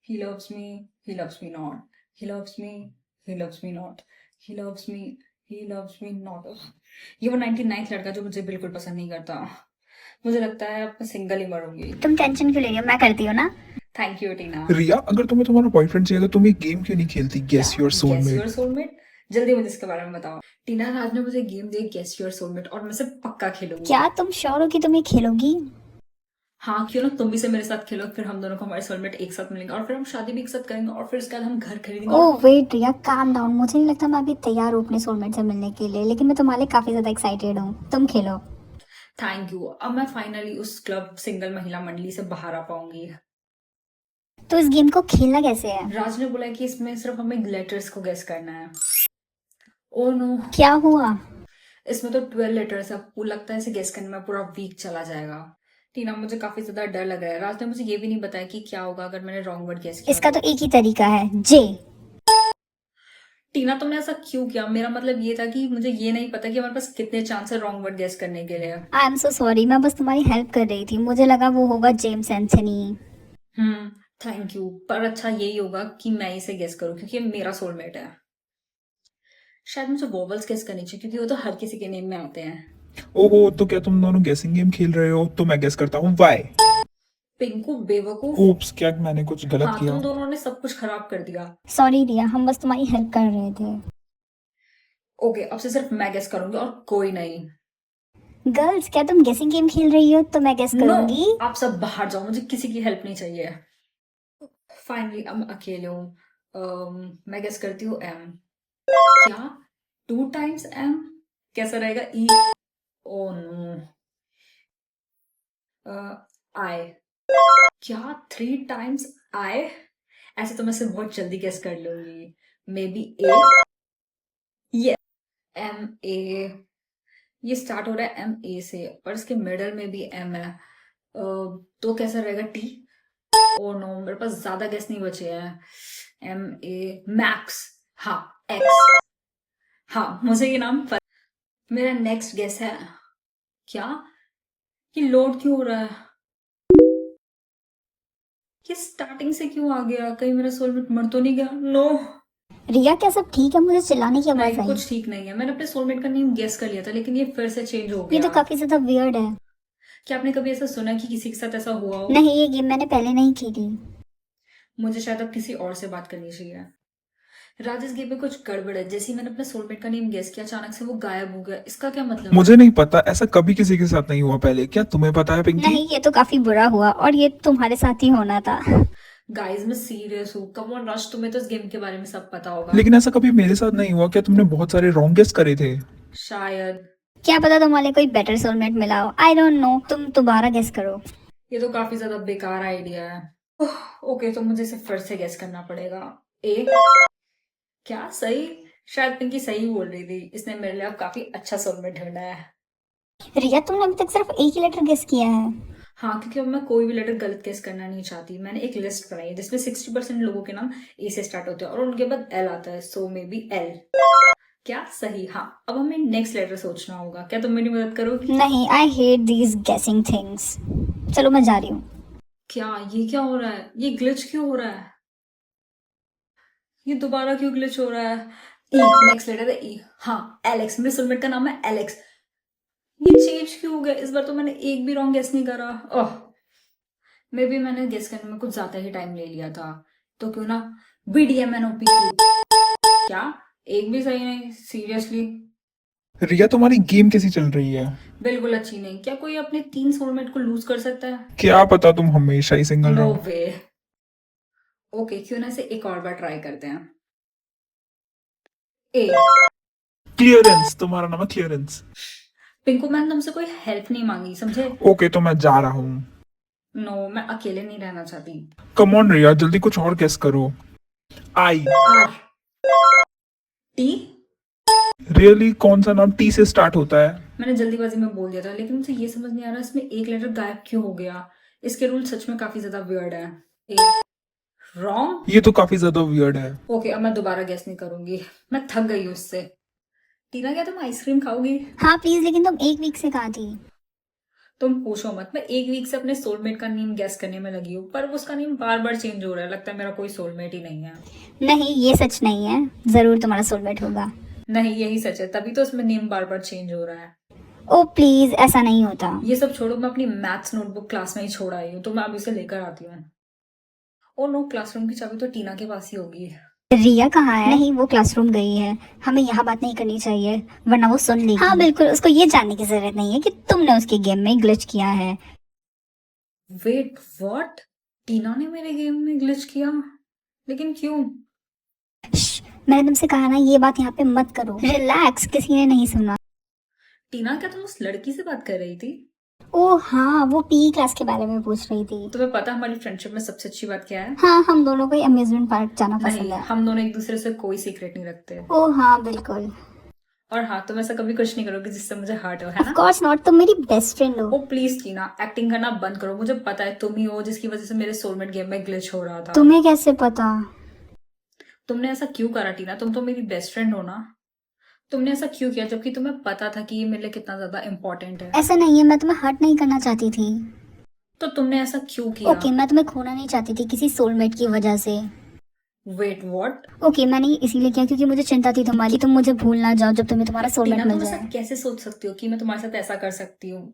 He loves me, he loves me not. He loves me, he loves me not. He loves me, he loves me not. ये वो 99th लड़का जो मुझे बिल्कुल पसंद नहीं करता। मुझे लगता है अब मैं सिंगल ही मरूंगी। तुम टेंशन क्यों ले रही हो, मैं करती हूँ ना। थैंक यू टीना। रिया, अगर तुम्हें तुम्हारा बॉयफ्रेंड चाहिए तो तुम ये गेम क्यों नहीं खेलती? Guess your guess soulmate. Your soulmate. जल्दी मुझे इसके बारे में बताओ। टीना, राज ने मुझे गेम दी गेस योर सोलमेट और मैं इसे पक्का खेलूंगी। क्या तुम श्योर हो कि तुम ये खेलोगी? हाँ, क्यों ना, तुम भी से मेरे साथ खेलो, फिर हम दोनों को हमारे सोलमेट एक साथ मिलेंगे और फिर हम शादी भी एक साथ करेंगे और फिर उसके बाद हम घर खरीदेंगे। ओह वेट रिया, काम डाउन। मुझे नहीं लगता मैं अभी तैयार हूँ अपने सोलमेट से मिलने के लिए, लेकिन मैं तुम्हारे लिए काफी ज्यादा एक्साइटेड हूँ। तुम खेलो। Thank you. अब मैं फाइनली उस क्लब सिंगल महिला मंडली से बाहर आ पाऊंगी। तो इस गेम को खेलना कैसे है? राज ने बोला कि इसमें सिर्फ हमें लेटर्स को गेस करना है। ओ नो, क्या हुआ? इसमें तो 12 लेटर्स है। आपको लगता है इसे गेस करने में पूरा वीक चला जाएगा। टीना, मुझे काफी ज्यादा डर लग रहा है। राज ने मुझे ये भी नहीं बताया कि क्या होगा अगर मैंने रॉन्ग वर्ड गेस किया। इसका तो एक ही तरीका है, जे। टीना, तुमने ऐसा क्यों किया? मेरा मतलब ये था कि मुझे ये नहीं पता कि हमारे पास कितने चांस है रॉन्ग वर्ड गेस करने के लिए। आई एम सो सॉरी, मैं बस तुम्हारी हेल्प कर रही थी। मुझे लगा वो होगा जेम्स एंथनी। Thank you. पर अच्छा यही होगा कि मैं इसे गेस करूं क्योंकि ये मेरा सोलमेट है। शायद मुझे वोवल्स गेस करनी चाहिए क्योंकि वो तो हर किसी के नेम में आते हैं। ओहो, तो क्या तुम दोनों गेसिंग गेम खेल रहे हो? तो मैं गेस करता हूँ वाई। पिंकू बेवकूफ। ओप्स, क्या मैंने कुछ गलत हाँ, किया? तुम दोनों ने सब कुछ खराब कर दिया। सॉरी रिया, हम बस तुम्हारी हेल्प कर रहे थे। ओके, अब से सिर्फ मैं गेस करूंगी और कोई नहीं। गर्ल्स, क्या तुम गेसिंग गेम खेल रही हो? तो मैं गेस नो, करूंगी। आप सब बाहर जाओ, मुझे किसी की हेल्प नहीं चाहिए। फाइनली अब मैं अकेले हूँ। मैं गेस करती हूँ एम। क्या 2 टाइम्स एम? कैसा रहेगा? ई। Oh no. आई। क्या 3 टाइम्स आई? ऐसे तो मैं इसे बहुत जल्दी गेस कर लूंगी। मे बी ए। ये एम ए। ये स्टार्ट हो रहा है एम ए से और इसके मिडल में भी एम है। तो कैसा रहेगा? टी। ओ नो, मेरे पास ज्यादा गेस नहीं बचे हैं। M A Max. हाँ, एक्स। हाँ, मुझे ये नाम पता। मेरा नेक्स्ट गेस है। क्या? ये लोड क्यों हो रहा है? ये स्टार्टिंग से क्यों आ गया? कहीं मेरा सोलमेट मर तो नहीं गया? नो। रिया, क्या सब ठीक है? मुझे चिल्लाने की आवाज नहीं, आई। कुछ ठीक नहीं है। मैंने अपने सोलमेट का नेम गेस कर लिया था लेकिन ये फिर से चेंज हो ये गया। तो काफी ज्यादा वियर्ड है। क्या आपने कभी ऐसा सुना कि किसी के साथ ऐसा हुआ हो? नहीं, ये गेम मैंने पहले नहीं खेली। मुझे शायद अब किसी और से बात करनी चाहिए। राजेश, गेम में कुछ गड़बड़ है। जैसे ही मैंने अपने सोलमेट का नेम गेस किया अचानक से वो गायब हो गया। इसका क्या मतलब है? मुझे नहीं पता, ऐसा कभी किसी के साथ नहीं हुआ पहले। क्या तुम्हें पता है पिंकी? नहीं, ये तो काफी बुरा हुआ और ये तुम्हारे साथ ही होना था। गाइस, मैं सीरियस हूँ। कम ऑन राज, तुम्हें तो इस गेम के बारे में सब पता होगा। लेकिन ऐसा कभी मेरे साथ नहीं हुआ। क्या तुमने बहुत सारे रॉन्ग गेस करे थे? शायद। क्या पता तुम्हारे कोई बेटर सोलमेट मिला हो। आई डोंट नो, तुम दोबारा गेस करो। ये तो काफी ज्यादा बेकार आइडिया है। ओके, तो मुझे इसे फिर से गेस करना पड़ेगा। ए। क्या सही? शायद पिंकी सही बोल रही थी। इसने मेरे लिए अब काफी अच्छा सोलमेट ढूंढा है। रिया, तुमने अभी तक सिर्फ एक ही लेटर गेस किया है। हाँ, क्योंकि अब मैं कोई भी लेटर गलत गेस करना नहीं चाहती। मैंने एक लिस्ट बनाई है जिसमें 60% लोगों के नाम ए से स्टार्ट होते हैं और उनके बाद एल आता है। सो मे बी एल। क्या सही? हाँ, अब हमें नेक्स्ट लेटर सोचना होगा। क्या तुम मेरी मदद करोगी? नहीं, आई हेट दीज गेसिंग थिंग्स। चलो, मैं जा रही हूँ। क्या? ये क्या हो रहा है? ये ग्लिच क्यों हो रहा है? ये दोबारा क्यों ग्लिच हो रहा है? ई। नेक्स्ट लेटर है ई। हाँ, एलेक्स। मेरे सोलमेट का नाम है एलेक्स। ये चेंज क्यों हो गया? इस बार तो मैंने एक भी रॉन्ग गेस नहीं करा। ओह, मे बी मैंने गेस करने में कुछ ज्यादा ही टाइम ले लिया था। तो क्यों ना BDMNOP। क्या? एक भी सही नहीं? सीरियसली? रिया, तुम्हारी गेम कैसी चल रही है? बिल्कुल अच्छी नहीं। क्या कोई अपने 3 सोलमेट को लूज कर सकता है? क्या पता तुम हमेशा ही सिंगल नो रहो। वे। ओके, क्यों ना इसे एक और बार ट्राई करते हैं। ए। क्लियरेंस, तुम्हारा नाम है क्लियरेंस। पिंकू, मैंने तुमसे कोई हेल्प नहीं मांगी, समझे? ओके, तो मैं जा रहा हूँ। नो, मैं अकेले नहीं रहना चाहती। कम ऑन रिया, जल्दी कुछ और गेस करो। आई। आर। टी। रियली? कौन सा नाम टी से स्टार्ट होता है? मैंने जल्दीबाजी में बोल दिया था लेकिन मुझे ये समझ नहीं आ रहा इसमें एक लेटर गायब क्यों हो गया। इसके रूल सच में काफी ज्यादा वियर्ड है। ए। रॉन्ग। ये तो काफी ज्यादा वियर्ड है। ओके, अब मैं दोबारा गेस नहीं करूंगी। मैं थक गई हूँ इससे। टीना, क्या तुम आइसक्रीम खाओगी? हाँ प्लीज, लेकिन तुम एक वीक से कहाँ थी? तुम पूछो मत, मैं एक वीक से अपने सोलमेट का नेम गेस करने में लगी हूँ, पर उसका नेम बार बार चेंज हो रहा है। लगता है मेरा कोई सोलमेट ही नहीं है। नहीं, ये सच नहीं है, जरूर तुम्हारा सोलमेट होगा। नहीं, यही सच है, तभी तो उसमें नेम बार बार चेंज हो रहा है। ओ प्लीज, ऐसा नहीं होता। ये सब छोड़ो, मैं अपनी मैथ्स नोटबुक क्लास में ही छोड़ आई हूँ, तो मैं अभी उसे लेकर आती हूँ। ओ नो, क्लासरूम की चाबी तो टीना के पास ही होगी। रिया कहाँ है? नहीं, वो क्लासरूम गई है। हमें यहाँ बात नहीं करनी चाहिए, वरना वो सुन लेगी। हाँ बिल्कुल, उसको ये जानने की जरूरत नहीं है कि तुमने उसके गेम में ग्लिच किया है। Wait what? टीना ने मेरे गेम में ग्लिच किया? लेकिन क्यों? मैंने तुमसे कहा ना, ये बात यहाँ पे मत करो। रिलैक्स, किसी ने नहीं सुना। टीना, क्या तुम उस लड़की से बात कर रही थी? ओ हाँ, वो पीई क्लास के बारे में पूछ रही थी। तुम्हें पता हमारी फ्रेंडशिप में सबसे अच्छी बात क्या है? हाँ, हम दोनों को अम्यूजमेंट पार्क जाना पसंद नहीं, है। हम दोनों एक दूसरे से कोई सीक्रेट नहीं रखते। ओ हाँ बिल्कुल। और हाँ, तुम ऐसा कभी कुछ नहीं करोगे जिससे मुझे हर्ट हो, है ऑफ ना? कोर्स नॉट, तुम मेरी बेस्ट फ्रेंड हो। ओ प्लीज टीना, एक्टिंग करना बंद करो। मुझे पता है तुम ही हो जिसकी वजह से मेरे सोलमेट गेम में ग्लिच हो रहा था। तुम्हें कैसे पता? तुमने ऐसा क्यों करा टीना? तुम तो मेरी बेस्ट फ्रेंड हो ना। तुमने ऐसा क्यों किया जबकि तुम्हें पता था कि ये मेरे लिए कितना ज्यादा इम्पोर्टेंट है? ऐसा नहीं है, मैं तुम्हें हर्ट नहीं करना चाहती थी। तो तुमने ऐसा क्यों किया? ओके, मैं तुम्हें खोना नहीं चाहती थी किसी सोलमेट की वजह से। Wait what? ओके, मैंने इसीलिए किया क्योंकि मुझे चिंता थी तुम्हारी, तुम मुझे भूल ना जाओ जब तुम्हें तुम्हारा सोलमेट टीना, मिल तुम ऐसा जाए। कैसे सोच सकती हो कि मैं तुम्हारे साथ ऐसा कर सकती हूँ?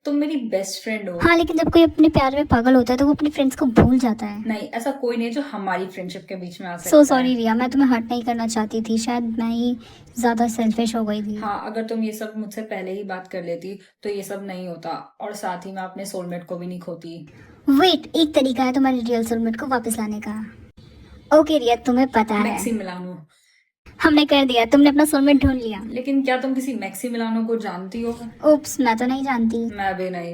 तुम मेरी बेस्ट फ्रेंड हो। हाँ, लेकिन जब कोई अपने प्यार में पागल होता है तो वो अपने फ्रेंड्स को भूल जाता है। नहीं, ऐसा कोई नहीं जो हमारी फ्रेंडशिप के बीच में आ सकता सो है। सॉरी रिया, मैं तुम्हें हर्ट नहीं करना चाहती थी, शायद मैं ही ज्यादा सेल्फिश हो गई थी। हाँ, अगर तुम ये सब मुझसे पहले ही बात कर लेती तो ये सब नहीं होता, और साथ ही मैं अपने सोलमेट को भी नहीं खोती। वेट, एक तरीका है तुम्हारे रियल सोलमेट को वापस लाने का। ओके रिया, तुम्हें पता है मैक्सी मिलानो। हमने कर दिया, तुमने अपना सोलमेट ढूंढ लिया। लेकिन क्या तुम किसी मैक्सी मिलानो को जानती हो? ओप्स, मैं तो नहीं जानती। मैं भी नहीं।